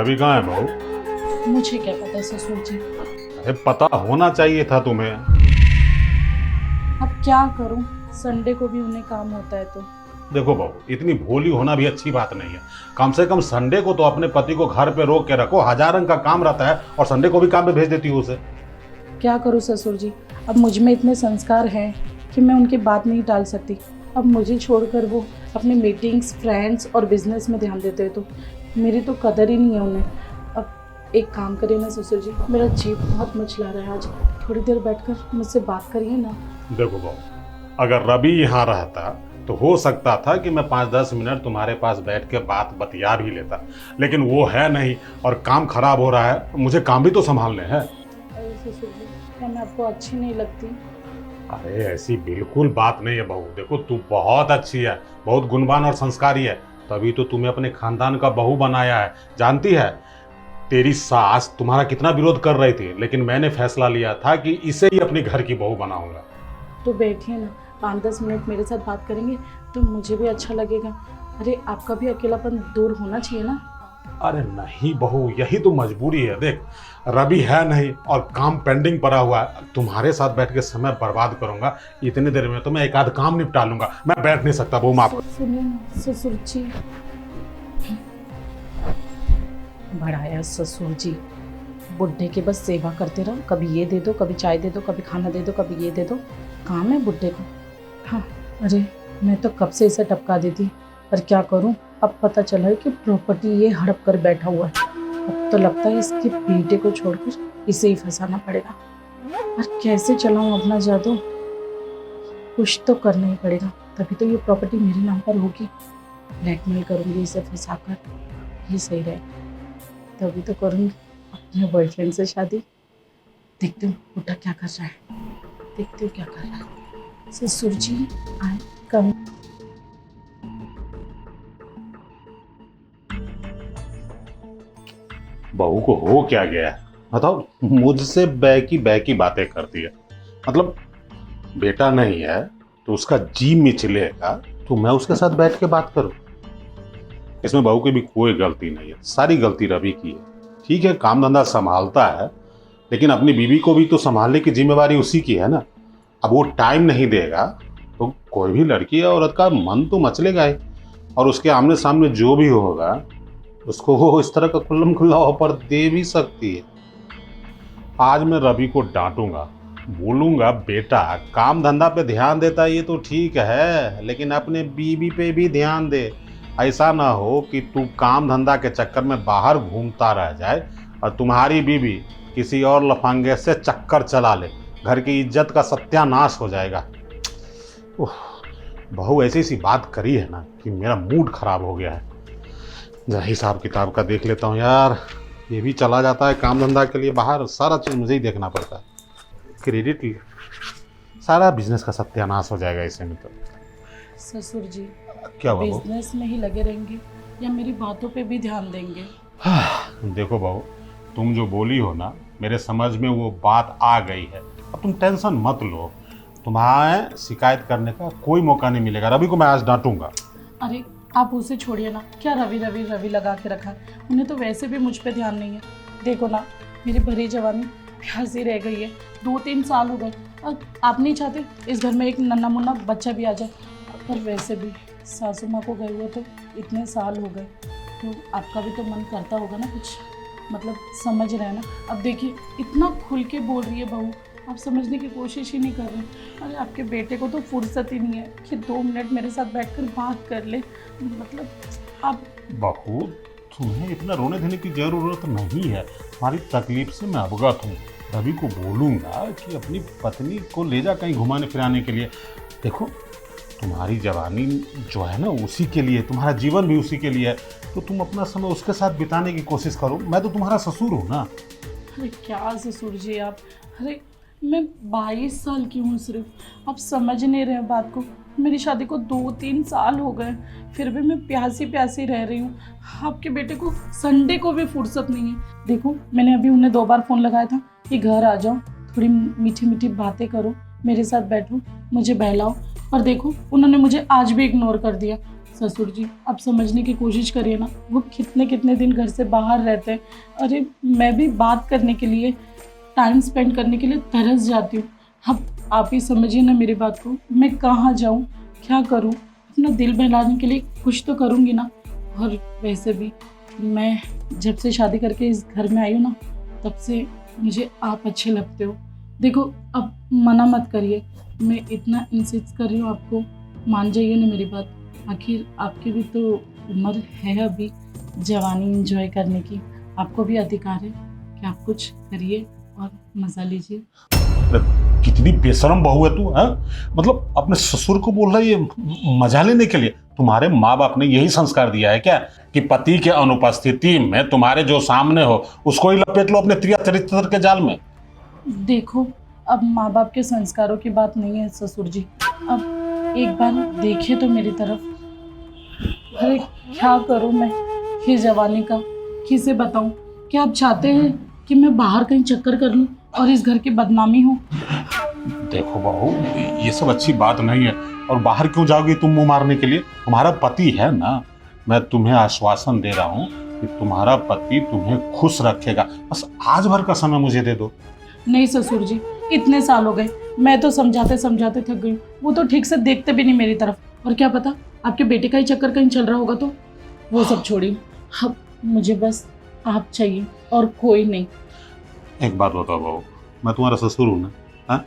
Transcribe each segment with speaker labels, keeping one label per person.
Speaker 1: रवि कहाँ है बहू?
Speaker 2: मुझे क्या पता ससुर जी।
Speaker 1: अरे पता होना चाहिए था तुम्हें।
Speaker 2: अब क्या करूं, संडे को भी उन्हें काम होता है तो।
Speaker 1: देखो बहू, इतनी भोली होना भी अच्छी बात नहीं है। कम से कम संडे को तो अपने पति को घर पे रोक के रखो। हजार रंग का काम रहता है और संडे को भी काम पे भेज देती हो उसे।
Speaker 2: क्या करूं ससुर जी, अब मुझ में इतने संस्कार हैं कि मैं उनकी बात नहीं टाल सकती। अब मुझे छोड़कर वो अपने मीटिंग्स, फ्रेंड्स और बिजनेस में ध्यान देते हैं तो मेरी तो कदर ही नहीं है उन्हें। अब एक काम करिए ना ससुर जी, मेरा जी बहुत मचला रहा है आज, थोड़ी देर बैठकर मुझसे बात करिए ना।
Speaker 1: देखो बहू, अगर रवि यहाँ रहता तो हो सकता था कि मैं 5-10 मिनट तुम्हारे पास बैठ के बात बतिया भी लेता, लेकिन वो है नहीं और काम खराब हो रहा है। मुझे काम भी तो संभालने हैं।
Speaker 2: अरे ससुर जी, क्या मैं आपको अच्छी नहीं लगती?
Speaker 1: अरे ऐसी बिल्कुल बात नहीं है बहू। देखो तू बहुत अच्छी है, बहुत गुणवान और संस्कारी है, तभी तो तुम्हें अपने खानदान का बहू बनाया है। जानती है तेरी सास तुम्हारा कितना विरोध कर रही थी, लेकिन मैंने फैसला लिया था कि इसे ही अपने घर की बहू बनाऊंगा।
Speaker 2: तो बैठिए ना, 5-10 मिनट मेरे साथ बात करेंगे तो मुझे भी अच्छा लगेगा। अरे आपका भी अकेलापन दूर होना चाहिए ना।
Speaker 1: अरे नहीं बहू, यही तो मजबूरी है। देख रवि है नहीं और काम पेंडिंग पड़ा हुआ है, तुम्हारे साथ बैठ के समय बर्बाद करूंगा। इतनी देर में तो मैं एक आध काम निपटा लूंगा। मैं बैठ नहीं सकता बहू, माफ।
Speaker 2: सुनिए ना ससुर जी। बढ़ाया ससुर जी, बुढ़े की बस सेवा करते रहो, कभी ये दे दो, कभी चाय दे दो, कभी खाना दे दो, कभी ये दे दो। काम है बुढ़े को। हाँ, अरे मैं तो कब से इसे टपका देती, पर क्या करूं, अब पता चला है कि प्रॉपर्टी ये हड़प कर बैठा हुआ है। अब तो लगता है इसके बेटे को छोड़कर इसे ही फंसाना पड़ेगा। और कैसे चलाऊं अपना जादू, कुछ तो करना ही पड़ेगा, तभी तो ये प्रॉपर्टी मेरे नाम पर होगी। ब्लैकमेल करूंगी इसे फंसाकर, ये सही रहेगा। तभी तो करूंगी अपने बॉयफ्रेंड से शादी। देखती हूँ बुढ़ा क्या कर रहा है, देखती हूँ क्या कर रहा है। ससुर जी आए कम।
Speaker 1: बहू को हो क्या गया है बताओ? मुझसे बैकी बैकी बातें करती है। मतलब बेटा नहीं है तो उसका जी मिचलेगा तो मैं उसके साथ बैठ के बात करूं? इसमें बहू की भी कोई गलती नहीं है, सारी गलती रवि की है। ठीक है काम धंधा संभालता है, लेकिन अपनी बीवी को भी तो संभालने की जिम्मेवारी उसी की है ना। अब वो टाइम नहीं देगा तो कोई भी लड़की या औरत का मन तो मचलेगा ही, और उसके आमने सामने जो भी होगा उसको वो इस तरह का खुल्लम खुल्ला ऑफर दे भी सकती है। आज मैं रवि को डांटूंगा, बोलूंगा बेटा काम धंधा पे ध्यान देता ये तो ठीक है, लेकिन अपने बीवी पे भी ध्यान दे। ऐसा ना हो कि तू काम धंधा के चक्कर में बाहर घूमता रह जाए और तुम्हारी बीवी किसी और लफंगे से चक्कर चला ले, घर की इज्जत का सत्यानाश हो जाएगा। ओह, बहू ऐसी सी बात करी है ना कि मेरा मूड खराब हो गया है। जरा हिसाब किताब का देख लेता हूँ यार। ये भी चला जाता है काम धंधा के लिए बाहर, सारा चीज़ मुझे ही देखना पड़ता है। क्रेडिट सारा बिजनेस का सत्यानाश हो जाएगा इससे में तो।
Speaker 2: ससुर जी
Speaker 1: क्या हुआ बहू?
Speaker 2: बिजनेस में ही लगे रहेंगे या मेरी बातों पे भी ध्यान देंगे?
Speaker 1: देखो बहू, तुम जो बोली हो ना मेरे समझ में वो बात आ गई है। अब तुम टेंशन मत लो, तुम्हें शिकायत करने का कोई मौका नहीं मिलेगा। रवि को मैं आज डांटूंगा।
Speaker 2: अरे आप उसे छोड़िए ना, क्या रवि रवि रवि लगा के रखा है? उन्हें तो वैसे भी मुझ पे ध्यान नहीं है। देखो ना मेरी भरी जवानी प्यासी रह गई है, 2-3 साल हो गए। और आप नहीं चाहते इस घर में एक नन्हा मुन्ना बच्चा भी आ जाए? पर वैसे भी सासू माँ को गए हुए तो इतने साल हो गए, तो आपका भी तो मन करता होगा ना कुछ, मतलब समझ रहे हैं ना। अब देखिए इतना खुल के बोल रही है बहू, आप समझने की कोशिश ही नहीं कर रहे। अरे आपके बेटे को तो फुर्सत ही नहीं है कि 2 मिनट मेरे साथ बैठकर बात कर ले। मतलब आप
Speaker 1: बहू तुम्हें इतना रोने धोने की जरूरत नहीं है, तुम्हारी तकलीफ से मैं अवगत हूँ। रवि को बोलूँगा कि अपनी पत्नी को ले जा कहीं घुमाने फिराने के लिए। देखो तुम्हारी जवानी जो है ना उसी के लिए, तुम्हारा जीवन भी उसी के लिए है, तो तुम अपना समय उसके साथ बिताने की कोशिश करो। मैं तो तुम्हारा ससुर हूँ ना।
Speaker 2: अरे क्या ससुर जी आप, अरे मैं 22 साल की हूँ सिर्फ, आप समझ नहीं रहे बात को। मेरी शादी को 2-3 साल हो गए, फिर भी मैं प्यासी प्यासी रह रही हूँ। आपके बेटे को संडे को भी फुर्सत नहीं है। देखो मैंने अभी उन्हें 2 बार फ़ोन लगाया था कि घर आ जाओ, थोड़ी मीठी मीठी बातें करो, मेरे साथ बैठो, मुझे बहलाओ, और देखो उन्होंने मुझे आज भी इग्नोर कर दिया। ससुर जी आप समझने की कोशिश करिए ना, वो कितने कितने दिन घर से बाहर रहते हैं। अरे मैं भी बात करने के लिए, टाइम स्पेंड करने के लिए तरस जाती हूँ। अब आप ही समझिए ना मेरी बात को, मैं कहाँ जाऊँ, क्या करूँ? अपना दिल बहलाने के लिए कुछ तो करूँगी ना। और वैसे भी मैं जब से शादी करके इस घर में आई हूँ ना, तब से मुझे आप अच्छे लगते हो। देखो अब मना मत करिए, मैं इतना इंसिस्ट कर रही हूँ आपको, मान जाइए ना मेरी बात। आखिर आपकी भी तो उम्र है अभी जवानी एंजॉय करने की, आपको भी अधिकार है कि आप कुछ करिए और मज़ा लीजिए।
Speaker 1: कितनी बेशरम बहू है तू, है? मतलब अपने ससुर को बोल रहा है ये मजा लेने के लिए? तुम्हारे माँ बाप ने यही संस्कार दिया है क्या कि पति के अनुपस्थिति में तुम्हारे जो सामने हो उसको ही लपेट लो अपने प्रिय चरित्र के जाल में?
Speaker 2: देखो अब माँ बाप के संस्कारों की बात नहीं है ससुर जी, अब एक बार देखिए तो मेरी तरफ। अरे क्या करूँ मैं ये जवानी का, किसे बताऊँ? क्या आप चाहते हैं कि मैं बाहर कहीं चक्कर कर लूँ और इस घर की बदनामी हो?
Speaker 1: देखो बहू, ये सब अच्छी बात नहीं है। और बाहर क्यों जाओगी तुम मुंह मारने के लिए? तुम्हारा पति है ना, मैं तुम्हें आश्वासन दे रहा हूँ कि तुम्हारा पति तुम्हें खुश रखेगा। बस आज भर का समय मुझे दे दो।
Speaker 2: नहीं ससुर जी, इतने साल हो गए, मैं तो समझाते समझाते थक गई हूँ। वो तो ठीक से देखते भी नहीं मेरी तरफ। और क्या पता आपके बेटे का ही चक्कर कहीं चल रहा होगा तो। वो सब छोड़िए, अब मुझे बस आप चाहिए और कोई नहीं।
Speaker 1: एक बात बताओ बहू, मैं तुम्हारा ससुर हूँ ना, हाँ?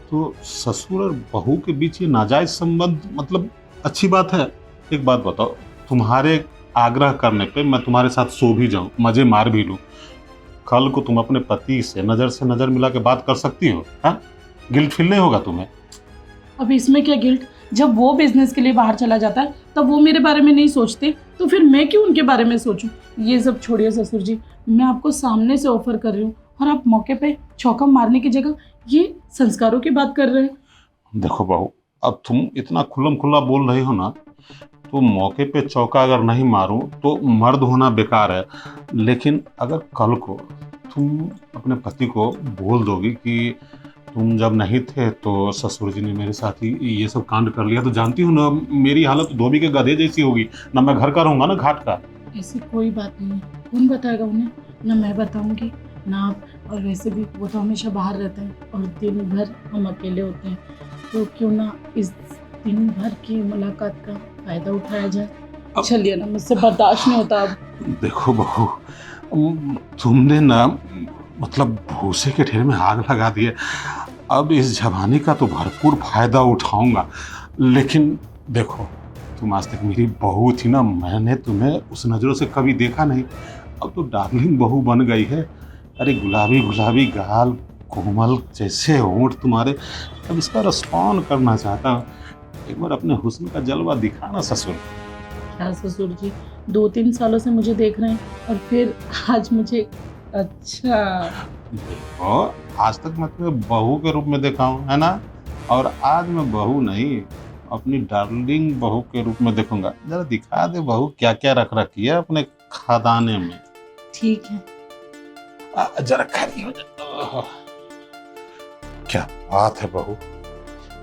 Speaker 1: तो ससुर और बहू के बीच ये नाजायज संबंध मतलब अच्छी बात है? एक बात बताओ, तुम्हारे आग्रह करने पे मैं तुम्हारे साथ सो भी जाऊं, मजे मार भी लूं, कल को तुम अपने पति से नजर मिला के बात कर सकती हो? हाँ, गिल्ट फील नहीं होगा तुम्हें?
Speaker 2: अब इसमें क्या गिल्ट? जब वो बिजनेस के लिए बाहर चला जाता है तब वो मेरे बारे में नहीं सोचते, तो फिर मैं क्यों उनके बारे में सोचूं? ये सब छोड़िए ससुर जी, मैं आपको सामने से ऑफर कर रही हूँ और आप मौके पे चौका मारने की जगह ये संस्कारों की बात कर रहे हैं।
Speaker 1: देखो बहू, अब तुम इतना खुल्लम खुल्ला बोल रही हो ना, तो मौके पे चौका अगर नहीं मारूं तो मर्द होना बेकार है। लेकिन अगर कल को तुम अपने पति को बोल दोगी कि तुम जब नहीं थे तो ससुर जी ने मेरे साथ ही ये सब कांड कर लिया, तो जानती हो ना मेरी हालत धोबी के गधे जैसी होगी। ना मैं घर का रहूंगा ना घाट का।
Speaker 2: ऐसी कोई बात नहीं है, कौन बताएगा उन्हें? ना मैं बताऊंगी ना आप। और वैसे भी वो तो हमेशा बाहर रहते हैं और दिन भर हम अकेले होते हैं, तो क्यों ना इस दिन भर की मुलाकात का फायदा उठाया जाए। चलिए ना, मुझसे बर्दाश्त नहीं होता अब।
Speaker 1: देखो बहू, तुमने ना मतलब भूसे के ढेर में आग लगा दी है। अब इस जवानी का तो भरपूर फायदा उठाऊंगा। लेकिन देखो, तुम आज तक मेरी बहू थी ना, मैंने तुम्हें उस नज़रों से कभी देखा नहीं। अब तो डार्लिंग बहू बन गई है। अरे गुलाबी गुलाबी गाल, कोमल जैसे होंठ तुम्हारे, अब इसका रिस्पॉन्ड करना चाहता हूँ। एक बार अपने हुस्न का जलवा दिखाना ससुर।
Speaker 2: क्या ससुर जी, 2-3 सालों से मुझे देख रहे हैं और फिर आज मुझे, अच्छा
Speaker 1: देखो, आज तक मैं तुम्हें बहू के रूप में देखा हूँ, है ना? और आज मैं बहू नहीं, अपनी डार्लिंग बहू के रूप में देखूंगा। जरा दिखा दे बहू क्या क्या रख रखी है अपने खादाने में।
Speaker 2: ठीक है।
Speaker 1: जरा खड़ी हो जा। क्या बात है बहू,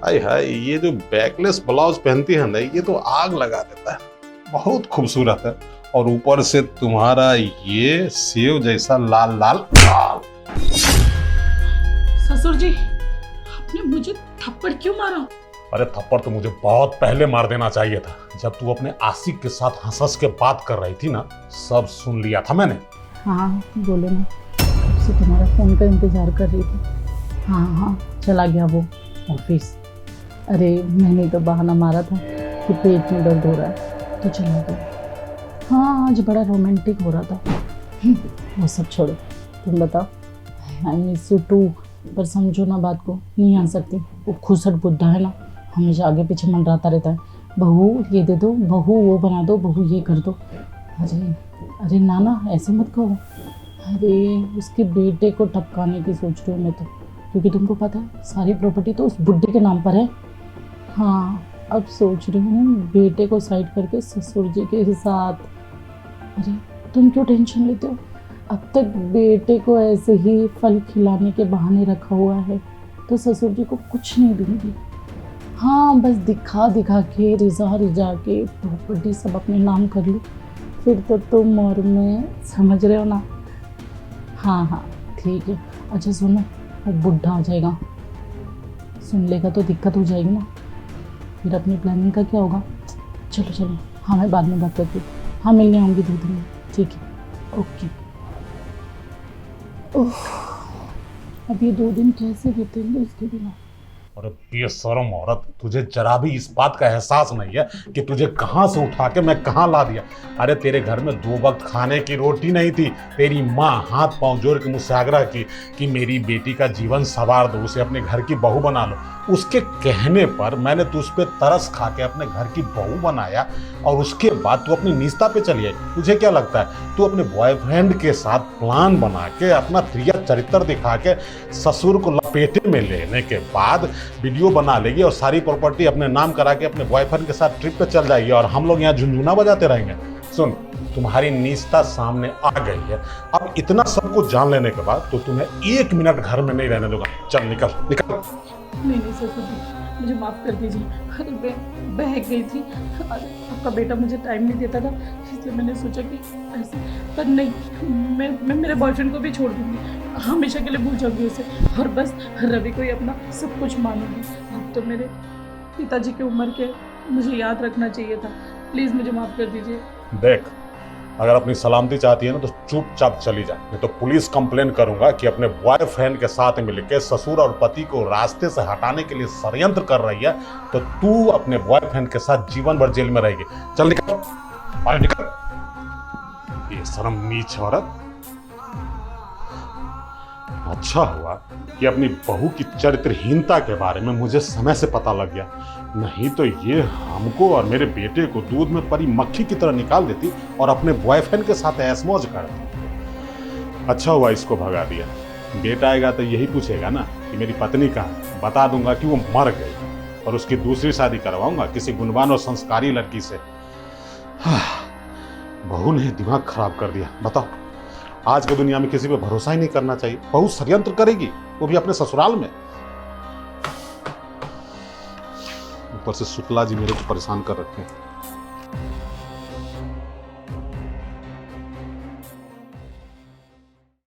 Speaker 1: हाय हाय, ये जो बैकलेस ब्लाउज पहनती है ना, ये तो आग लगा देता है। बहुत खूबसूरत है। और ऊपर से तुम्हारा ये सेव जैसा लाल लाल बाल।
Speaker 2: ससुर जी, आपने मुझे थप्पड़ क्यों मारा?
Speaker 1: अरे थप्पड़ तो मुझे बहुत पहले मार देना चाहिए था। जब तू अपने आशिक के साथ हंस हंस के बात कर रही थी ना, सब सुन लिया था मैंने।
Speaker 2: हाँ बोलो ना, कब से तुम्हारा फ़ोन का इंतज़ार कर रही थी। हाँ चला गया वो ऑफिस। अरे मैंने तो बहाना मारा था कि पेट में दर्द हो रहा है तो चला गया। हाँ आज बड़ा रोमांटिक हो रहा था। वो सब छोड़ो, तुम बताओ। आई मिस यू टू, पर समझो ना बात को, नहीं आ सकती। वो खुसट बुद्धा है ना, हमेशा आगे पीछे मंडराता रहता है। बहू ये दे दो, बहू वो बना दो, बहू ये कर दो। अरे नाना ऐसे मत कहो। अरे उसके बेटे को टपकाने की सोच रही हूँ मैं तो, क्योंकि तुमको पता है सारी प्रॉपर्टी तो उस बुड्ढे के नाम पर है। हाँ अब सोच रही हूँ बेटे को साइड करके ससुर जी के साथ। अरे तुम क्यों टेंशन लेते हो? अब तक बेटे को ऐसे ही फल खिलाने के बहाने रखा हुआ है, तो ससुर जी को कुछ नहीं दूंगी। हाँ बस दिखा दिखा के रिजा के प्रॉपर्टी सब अपने नाम कर लूँ, फिर तो तुम और मैं समझ रहे हो ना। हाँ हाँ ठीक है। अच्छा सुनो, वो बुढ़ा आ जाएगा, सुन लेगा तो दिक्कत हो जाएगी ना, फिर अपनी प्लानिंग का क्या होगा। चलो चलो, हाँ मैं बाद में बात करती हूँ। हाँ मिलने आऊँगी 2 दिन में, ठीक है ओके। ओह, अब ये 2 दिन कैसे बीतेंगे इसके बिना।
Speaker 1: और बेशरम औरत, तुझे जरा भी इस बात का एहसास नहीं है कि तुझे कहाँ से उठा के मैं कहाँ ला दिया। अरे तेरे घर में 2 वक्त खाने की रोटी नहीं थी। तेरी माँ हाथ पांव जोड़ के मुझसे आग्रह की कि मेरी बेटी का जीवन संवार दो, उसे अपने घर की बहू बना लो। उसके कहने पर मैंने तुझ पे तरस खा के अपने घर की बहू बनाया, और उसके बाद तू अपनी निजता पे चली आई। तुझे क्या लगता है तू अपने बॉयफ्रेंड के साथ प्लान बना के, अपना त्रिया चरित्र दिखा के ससुर को लपेटे में लेने के बाद वीडियो बना लेगी और सारी प्रॉपर्टी अपने नाम करा के अपने बॉयफ्रेंड के साथ ट्रिप पे चल जाएगी, और हम लोग यहाँ झुनझुना बजाते रहेंगे। सुन, तुम्हारी निजता सामने आ गई है। अब इतना सब कुछ जान लेने के बाद तो तुम्हें 1 मिनट घर में नहीं रहने दूंगा। चल निकल निकल।
Speaker 2: नहीं ससुर जी, मुझे माफ़ कर दीजिए। अरे मैं बहक गई थी। अरे आपका बेटा मुझे टाइम नहीं देता था, इसलिए मैंने सोचा कि ऐसे, पर नहीं, मैं मेरे बॉयफ्रेंड को भी छोड़ दूँगी, हमेशा के लिए भूल जाऊँगी उसे, और बस रवि को ही अपना सब कुछ मानूंगी। अब तो मेरे पिताजी की उम्र के, मुझे याद रखना चाहिए था। प्लीज़ मुझे माफ़ कर दीजिए।
Speaker 1: देख, अगर अपनी सलामती चाहती है ना तो चुपचाप चली जा, नहीं तो पुलिस कंप्लेन करूंगा कि अपने बॉयफ्रेंड के साथ मिलकर ससुर और पति को रास्ते से हटाने के लिए षड्यंत्र कर रही है, तो तू अपने बॉयफ्रेंड के साथ जीवन भर जेल में रहेगी। चल निकल, अरे निकल। ये शर्म नीच औरत। अच्छा हुआ कि अपनी बहू की चरित्रहीनता के बारे में मुझे समय से पता लग गया, नहीं तो ये हमको और मेरे बेटे को दूध में परी मक्खी की तरह निकाल देती और अपने बॉयफ्रेंड के साथ ऐशमौज करती। अच्छा हुआ इसको भगा दिया। बेटा आएगा तो यही पूछेगा ना कि मेरी पत्नी कहाँ है। बता दूंगा कि वो मर गई और उसकी दूसरी शादी करवाऊंगा किसी गुणवान और संस्कारी लड़की से। बहू ने दिमाग खराब कर दिया। बताओ, आज की दुनिया में किसी पे भरोसा ही नहीं करना चाहिए। बहू षड्यंत्र करेगी, वो भी अपने ससुराल में। ऊपर से शुक्ला जी मेरे को परेशान कर रखे हैं।